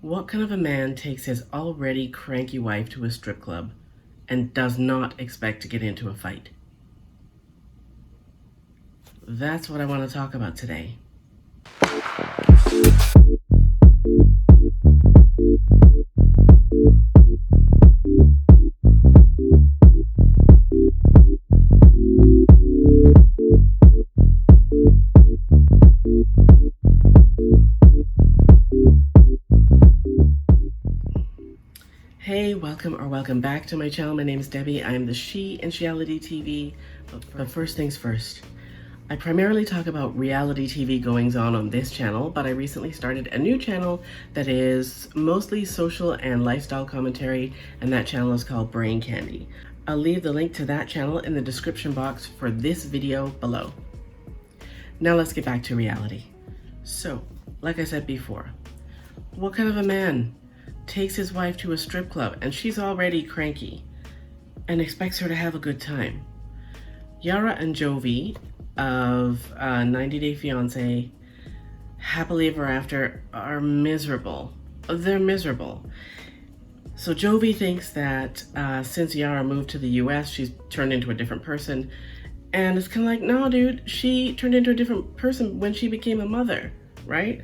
What kind of a man takes his already cranky wife to a strip club and does not expect to get into a fight? That's what I want to talk about today. Hey, welcome back to my channel. My name is Debbie. I am the She in Sheality TV. But first things first. I primarily talk about reality TV goings on this channel, but I recently started a new channel that is mostly social and lifestyle commentary, and that channel is called Brain Candy. I'll leave the link to that channel in the description box for this video below. Now let's get back to reality. So, like I said before, what kind of a man takes his wife to a strip club and she's already cranky and expects her to have a good time? Yara and Jovi of 90 Day Fiance, Happily Ever After, are miserable. They're miserable. So Jovi thinks that since Yara moved to the US, she's turned into a different person. And it's kind of like, no, dude, she turned into a different person when she became a mother, right?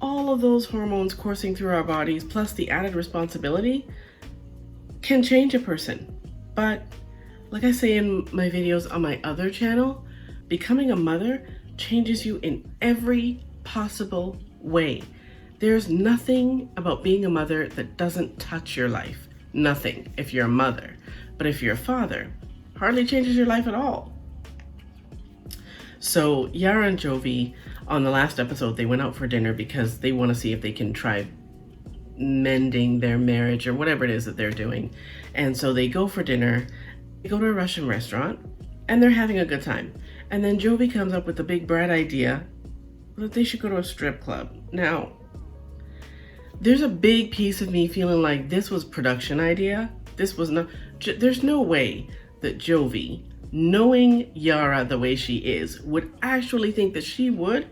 All of those hormones coursing through our bodies, plus the added responsibility, can change a person. But like I say in my videos on my other channel, becoming a mother changes you in every possible way. There's nothing about being a mother that doesn't touch your life. Nothing if you're a mother. But if you're a father, hardly changes your life at all. So Yara and Jovi, on the last episode, they went out for dinner because they want to see if they can try mending their marriage or whatever it is that they're doing. And so they go for dinner, they go to a Russian restaurant, and they're having a good time. And then Jovi comes up with the big bright idea that they should go to a strip club. Now, there's a big piece of me feeling like this was production idea. This was not, there's no way that Jovi, knowing Yara the way she is, would actually think that she would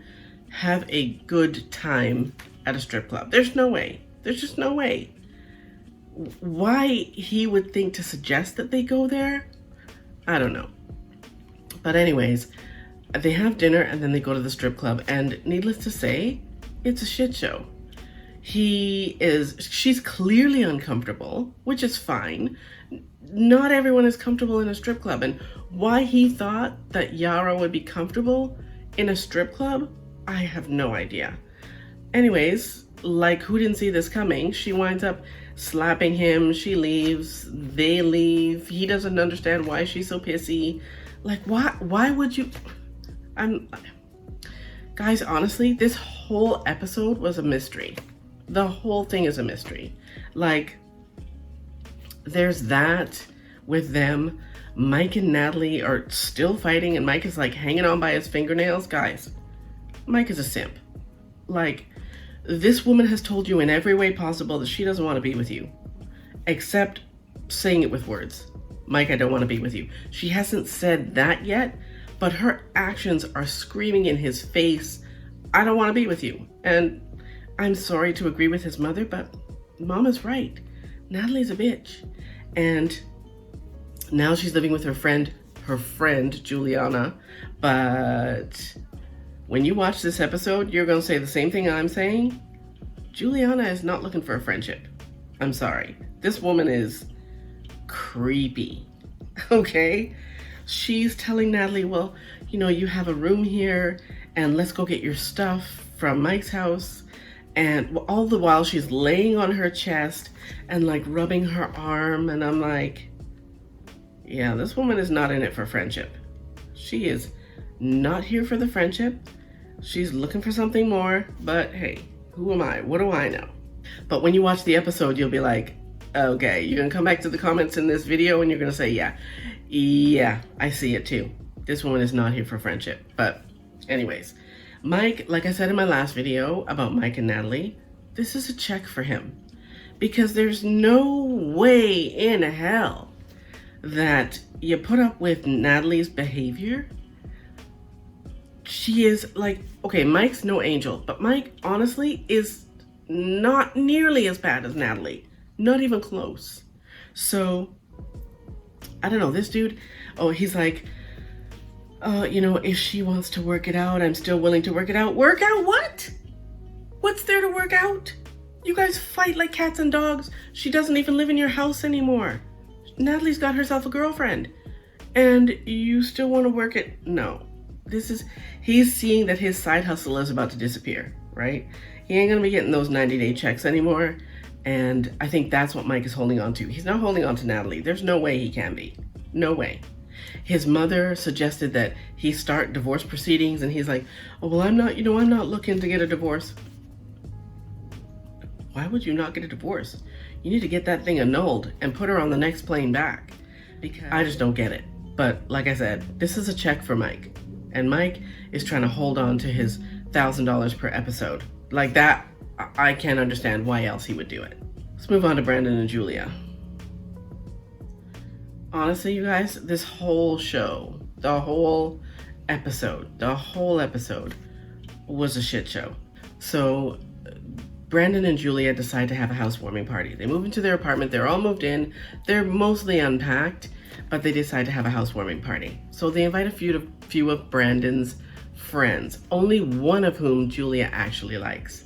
have a good time at a strip club. There's no way. There's just no way. Why he would think to suggest that they go there, I don't know. But anyways, they have dinner and then they go to the strip club, and needless to say, it's a shit show. She's clearly uncomfortable, which is fine. Not everyone is comfortable in a strip club, and why he thought that Yara would be comfortable in a strip club, I have no idea. Anyways, like who didn't see this coming, she winds up slapping him, she leaves, they leave, he doesn't understand why she's so pissy. Like, why would you? Guys, honestly, this whole episode was a mystery. The whole thing is a mystery. Like, there's that with them. Mike and Natalie are still fighting, and Mike is like hanging on by his fingernails. Guys, Mike is a simp. Like, this woman has told you in every way possible that she doesn't want to be with you, except saying it with words. Mike, I don't want to be with you. She hasn't said that yet, but her actions are screaming in his face, I don't want to be with you. And I'm sorry to agree with his mother, but Mama's right. Natalie's a bitch. And now she's living with her friend Juliana. But when you watch this episode, you're going to say the same thing I'm saying. Juliana is not looking for a friendship. I'm sorry. This woman is creepy. Okay? She's telling Natalie, well, you know, you have a room here and let's go get your stuff from Mike's house. And all the while she's laying on her chest and like rubbing her arm. And I'm like, yeah, this woman is not in it for friendship. She is not here for the friendship. She's looking for something more, but hey, who am I? What do I know? But when you watch the episode, you'll be like, okay, you're gonna come back to the comments in this video and you're gonna say, yeah, I see it too. This woman is not here for friendship. But anyways, Mike, like I said in my last video about Mike and Natalie, this is a check for him. Because there's no way in hell that you put up with Natalie's behavior. She is like, okay, Mike's no angel, but Mike honestly is not nearly as bad as Natalie. Not even close. So, I don't know, this dude, he's like, if she wants to work it out, I'm still willing to work it out. Work out what? What's there to work out? You guys fight like cats and dogs. She doesn't even live in your house anymore. Natalie's got herself a girlfriend. And you still want to work it? No. He's seeing that his side hustle is about to disappear, right? He ain't gonna be getting those 90-day checks anymore. And I think that's what Mike is holding on to. He's not holding on to Natalie. There's no way he can be. No way. His mother suggested that he start divorce proceedings, and he's like, oh, well, I'm not looking to get a divorce. Why would you not get a divorce? You need to get that thing annulled and put her on the next plane back. Because I just don't get it. But like I said, this is a check for Mike. And Mike is trying to hold on to his $1,000 per episode. Like that, I can't understand why else he would do it. Let's move on to Brandon and Julia. Honestly, you guys, this whole show, the whole episode was a shit show. So Brandon and Julia decide to have a housewarming party. They move into their apartment. They're all moved in. They're mostly unpacked, but they decide to have a housewarming party. So they invite a few of Brandon's friends, only one of whom Julia actually likes.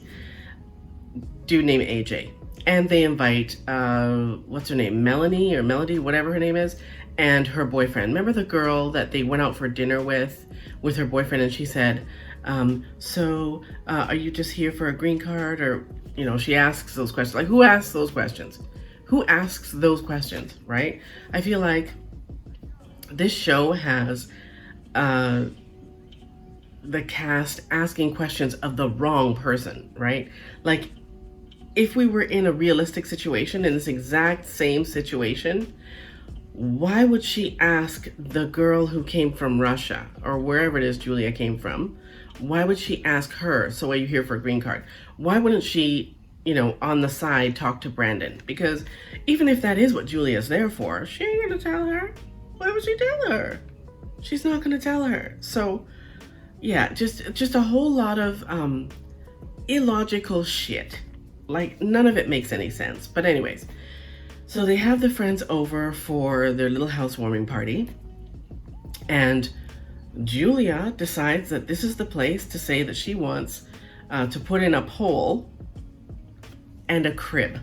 Dude named AJ. And they invite, what's her name? Melanie or Melody, whatever her name is, and her boyfriend. Remember the girl that they went out for dinner with her boyfriend, and she said, are you just here for a green card? Or, she asks those questions. Like, who asks those questions? Who asks those questions, right? I feel like this show has the cast asking questions of the wrong person, right? Like, if we were in a realistic situation, in this exact same situation, why would she ask the girl who came from Russia or wherever it is Julia came from? Why would she ask her, so are you here for a green card? Why wouldn't she, on the side talk to Brandon? Because even if that is what Julia's there for, she ain't gonna tell her. Why would she tell her? She's not gonna tell her. So yeah, just a whole lot of illogical shit. Like, none of it makes any sense. But anyways, so they have the friends over for their little housewarming party. And Julia decides that this is the place to say that she wants to put in a pole and a crib.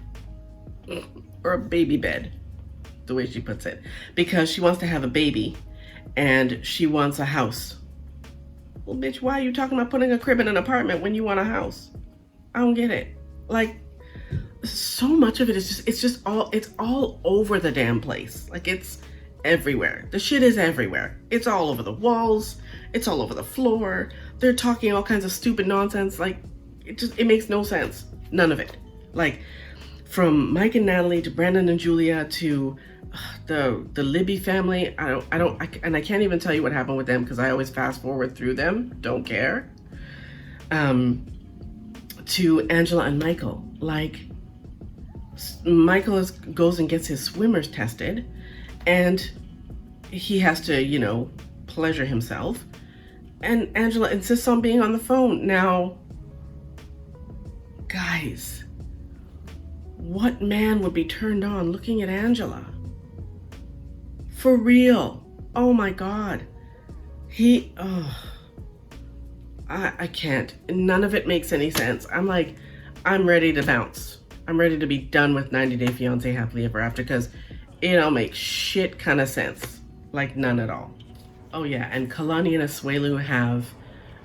Or a baby bed, the way she puts it. Because she wants to have a baby and she wants a house. Well, bitch, why are you talking about putting a crib in an apartment when you want a house? I don't get it. Like, so much of it is it's all over the damn place. Like, it's everywhere. The shit is everywhere. It's all over the walls. It's all over the floor. They're talking all kinds of stupid nonsense. Like, it makes no sense. None of it. Like, from Mike and Natalie to Brandon and Julia to the Libby family. I can't even tell you what happened with them because I always fast forward through them. Don't care. To Angela and Michael. Like, Michael goes and gets his swimmers tested, and he has to, pleasure himself. And Angela insists on being on the phone. Now, guys, what man would be turned on looking at Angela? For real. Oh my God. I can't. None of it makes any sense. I'm ready to bounce. I'm ready to be done with 90 Day Fiance Happily Ever After because it don't make shit kind of sense. Like, none at all. Oh yeah, and Kalani and Asuelu have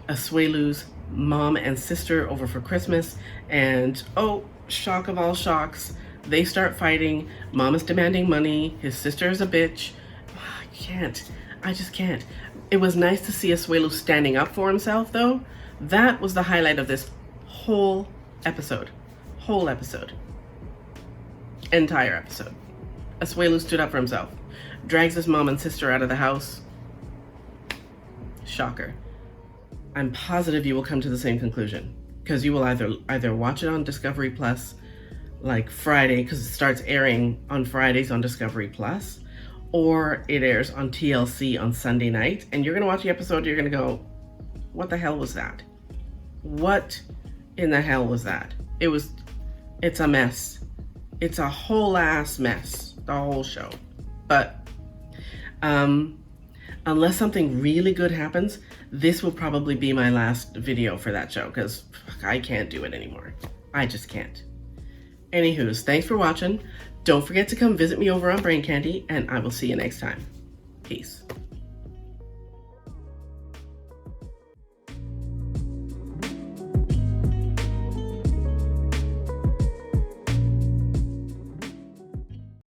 Asuelu's mom and sister over for Christmas, and shock of all shocks, they start fighting. Mom is demanding money. His sister is a bitch. I just can't. It was nice to see Asuelu standing up for himself, though. That was the highlight of this whole episode. Entire episode. Asuelu stood up for himself. Drags his mom and sister out of the house. Shocker. I'm positive you will come to the same conclusion. Because you will either watch it on Discovery Plus, like Friday, because it starts airing on Fridays on Discovery Plus, or it airs on TLC on Sunday night, and you're going to watch the episode, you're going to go, what the hell was that? What in the hell was that? It was It's a mess. It's a whole ass mess, the whole show. But unless something really good happens, this will probably be my last video for that show because I can't do it anymore. I just can't. Anywho's, thanks for watching. Don't forget to come visit me over on Brain Candy, and I will see you next time. Peace.